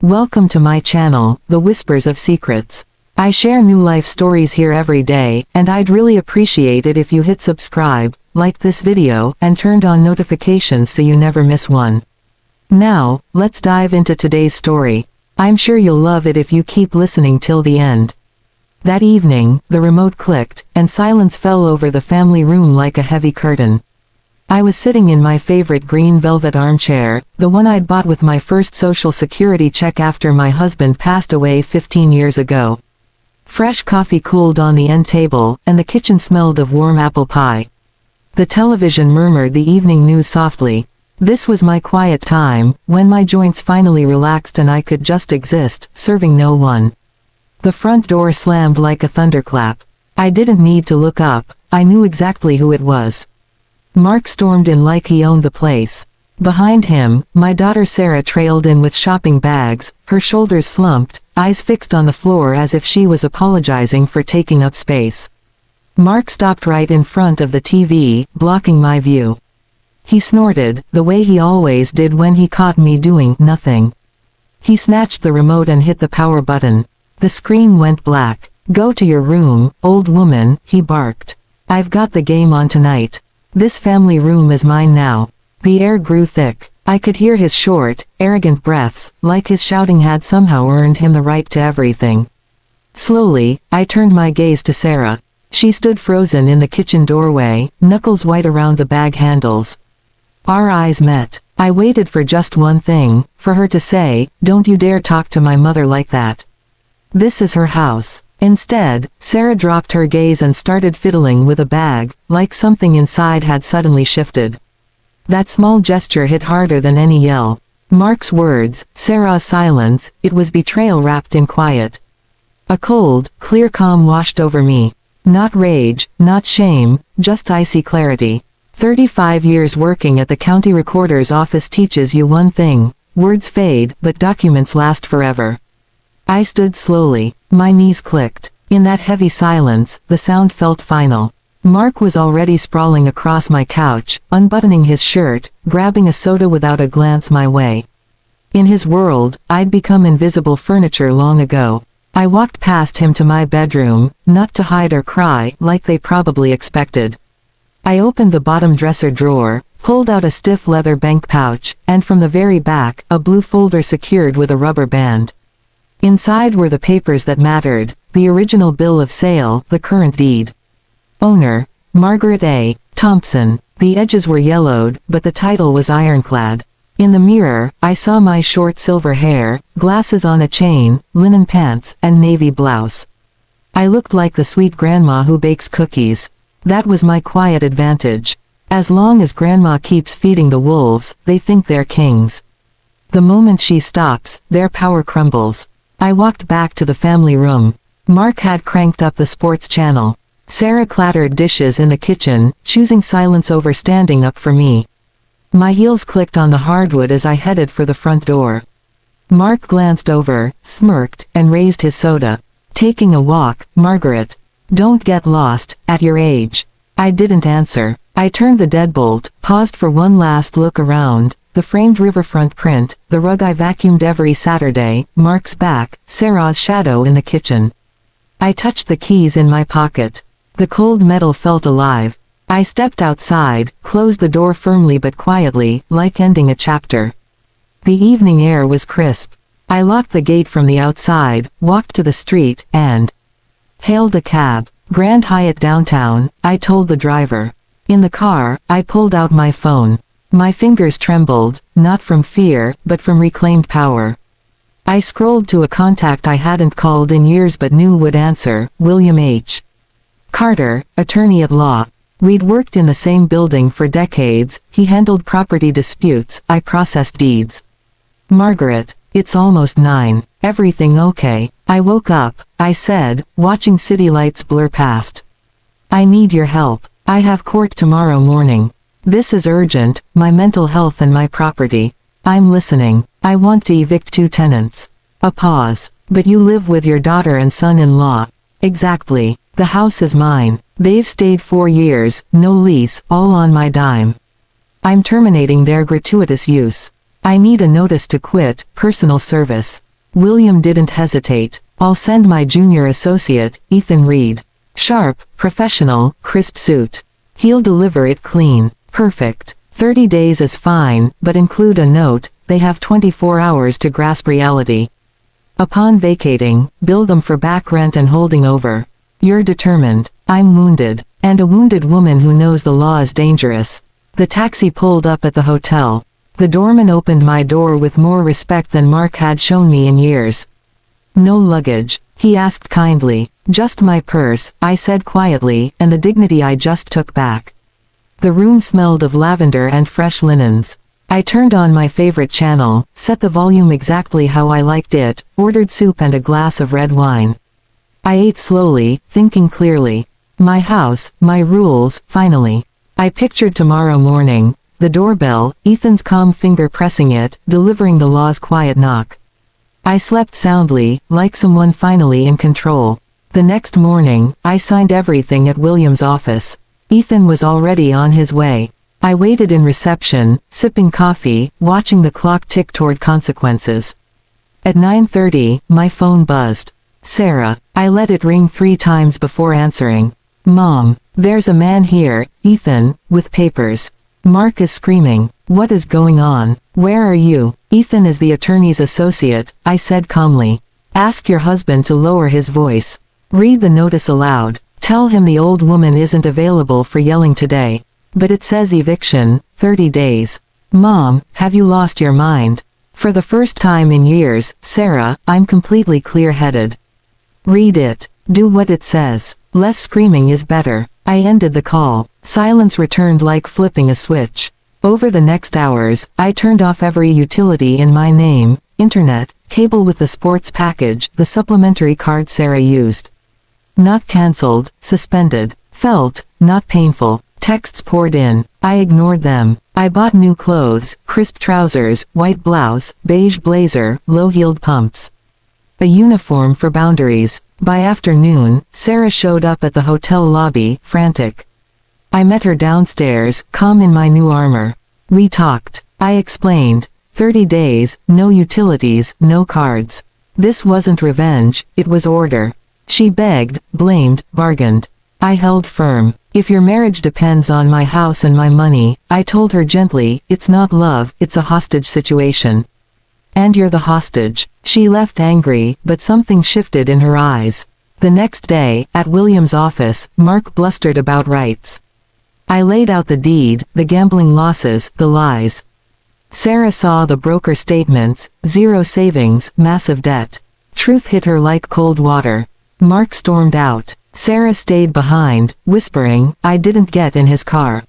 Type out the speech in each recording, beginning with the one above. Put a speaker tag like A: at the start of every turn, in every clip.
A: Welcome to my channel, The Whispers of Secrets. I share new life stories here every day, and I'd really appreciate it if you hit subscribe, like this video, and turned on notifications so you never miss one. Now, let's dive into today's story. I'm sure you'll love it if you keep listening till the end. That evening, the remote clicked, and silence fell over the family room like a heavy curtain. I was sitting in my favorite green velvet armchair, the one I'd bought with my first Social Security check after my husband passed away 15 years ago. Fresh coffee cooled on the end table, and the kitchen smelled of warm apple pie. The television murmured the evening news softly. This was my quiet time, when my joints finally relaxed and I could just exist, serving no one. The front door slammed like a thunderclap. I didn't need to look up, I knew exactly who it was. Mark stormed in like he owned the place. Behind him, my daughter Sarah trailed in with shopping bags, her shoulders slumped, eyes fixed on the floor as if she was apologizing for taking up space. Mark stopped right in front of the TV, blocking my view. He snorted, the way he always did when he caught me doing nothing. He snatched the remote and hit the power button. The screen went black. "Go to your room, old woman," he barked. "I've got the game on tonight. This family room is mine now." The air grew thick. I could hear his short, arrogant breaths, like his shouting had somehow earned him the right to everything. Slowly, I turned my gaze to Sarah. She stood frozen in the kitchen doorway, knuckles white around the bag handles. Our eyes met. I waited for just one thing, for her to say, "Don't you dare talk to my mother like that. This is her house." Instead, Sarah dropped her gaze and started fiddling with a bag, like something inside had suddenly shifted. That small gesture hit harder than any yell. Mark's words, Sarah's silence, it was betrayal wrapped in quiet. A cold, clear calm washed over me. Not rage, not shame, just icy clarity. 35 years working at the county recorder's office teaches you one thing: words fade, but documents last forever. I stood slowly. My knees clicked. In that heavy silence, the sound felt final. Mark was already sprawling across my couch, unbuttoning his shirt, grabbing a soda without a glance my way. In his world, I'd become invisible furniture long ago. I walked past him to my bedroom, not to hide or cry, like they probably expected. I opened the bottom dresser drawer, pulled out a stiff leather bank pouch, and from the very back, a blue folder secured with a rubber band. Inside were the papers that mattered, the original bill of sale, the current deed. Owner, Margaret A. Thompson. The edges were yellowed, but the title was ironclad. In the mirror, I saw my short silver hair, glasses on a chain, linen pants, and navy blouse. I looked like the sweet grandma who bakes cookies. That was my quiet advantage. As long as grandma keeps feeding the wolves, they think they're kings. The moment she stops, their power crumbles. I walked back to the family room. Mark had cranked up the sports channel. Sarah clattered dishes in the kitchen, choosing silence over standing up for me. My heels clicked on the hardwood as I headed for the front door. Mark glanced over, smirked, and raised his soda. "Taking a walk, Margaret? Don't get lost, at your age." I didn't answer. I turned the deadbolt, paused for one last look around. The framed riverfront print, the rug I vacuumed every Saturday, Mark's back, Sarah's shadow in the kitchen. I touched the keys in my pocket. The cold metal felt alive. I stepped outside, closed the door firmly but quietly, like ending a chapter. The evening air was crisp. I locked the gate from the outside, walked to the street, and hailed a cab. Grand Hyatt downtown, I told the driver. In the car, I pulled out my phone. My fingers trembled, not from fear, but from reclaimed power. I scrolled to a contact I hadn't called in years but knew would answer, William H. Carter, attorney at law. We'd worked in the same building for decades, he handled property disputes, I processed deeds. "Margaret, it's almost 9. Everything okay?" I woke up, I said, watching city lights blur past. "I need your help. I have court tomorrow morning. This is urgent, my mental health and my property." "I'm listening. I want to evict 2 tenants." A pause. "But you live with your daughter and son-in-law." "Exactly. The house is mine. They've stayed 4 years, no lease, all on my dime. I'm terminating their gratuitous use. I need a notice to quit, personal service." William didn't hesitate. I'll send my junior associate, Ethan Reed. Sharp, professional, crisp suit. He'll deliver it clean. Perfect. 30 days is fine, but include a note, they have 24 hours to grasp reality. Upon vacating, bill them for back rent and holding over. You're determined. I'm wounded. And a wounded woman who knows the law is dangerous. The taxi pulled up at the hotel. The doorman opened my door with more respect than Mark had shown me in years. No luggage, he asked kindly. Just my purse, I said quietly, and the dignity I just took back. The room smelled of lavender and fresh linens. I turned on my favorite channel, set the volume exactly how I liked it, ordered soup and a glass of red wine. I ate slowly, thinking clearly. My house, my rules, finally. I pictured tomorrow morning, the doorbell, Ethan's calm finger pressing it, delivering the law's quiet knock. I slept soundly, like someone finally in control. The next morning, I signed everything at William's office. Ethan was already on his way. I waited in reception, sipping coffee, watching the clock tick toward consequences. At 9:30, my phone buzzed. Sarah. I let it ring 3 times before answering. Mom, there's a man here, Ethan, with papers. Mark is screaming. What is going on? Where are you? Ethan is the attorney's associate, I said calmly. Ask your husband to lower his voice. Read the notice aloud. Tell him the old woman isn't available for yelling today. But it says eviction, 30 days. Mom, have you lost your mind? For the first time in years, Sarah, I'm completely clear-headed. Read it. Do what it says. Less screaming is better. I ended the call. Silence returned like flipping a switch. Over the next hours, I turned off every utility in my name, internet, cable with the sports package, the supplementary card Sarah used. Not cancelled, suspended. Felt, not painful. Texts poured in. I ignored them. I bought new clothes, crisp trousers, white blouse, beige blazer, low-heeled pumps. A uniform for boundaries. By afternoon, Sarah showed up at the hotel lobby, frantic. I met her downstairs, calm in my new armor. We talked. I explained. 30 days, no utilities, no cards. This wasn't revenge, it was order. She begged, blamed, bargained. I held firm. If your marriage depends on my house and my money, I told her gently, it's not love, it's a hostage situation. And you're the hostage. She left angry, but something shifted in her eyes. The next day, at William's office, Mark blustered about rights. I laid out the deed, the gambling losses, the lies. Sarah saw the broker statements, 0 savings, massive debt. Truth hit her like cold water. Mark stormed out. Sarah stayed behind, whispering, I didn't get in his car.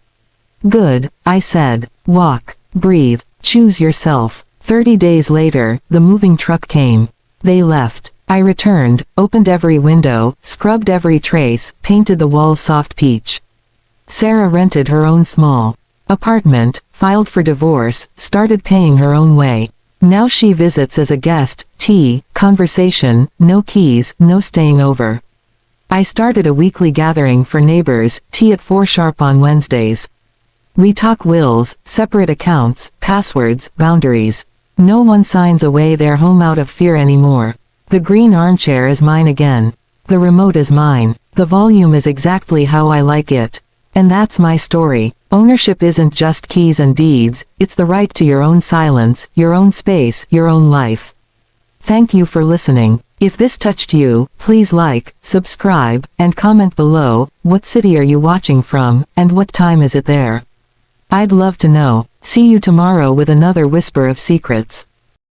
A: Good, I said. Walk, breathe, choose yourself. 30 days later, the moving truck came. They left. I returned, opened every window, scrubbed every trace, painted the walls soft peach. Sarah rented her own small apartment, filed for divorce, started paying her own way. Now she visits as a guest, tea, conversation, no keys, no staying over. I started a weekly gathering for neighbors, tea at 4 sharp on Wednesdays. We talk wills, separate accounts, passwords, boundaries. No one signs away their home out of fear anymore. The green armchair is mine again. The remote is mine. The volume is exactly how I like it. And that's my story. Ownership isn't just keys and deeds, it's the right to your own silence, your own space, your own life. Thank you for listening. If this touched you, please like, subscribe, and comment below. What city are you watching from, and what time is it there? I'd love to know. See you tomorrow with another Whisper of Secrets.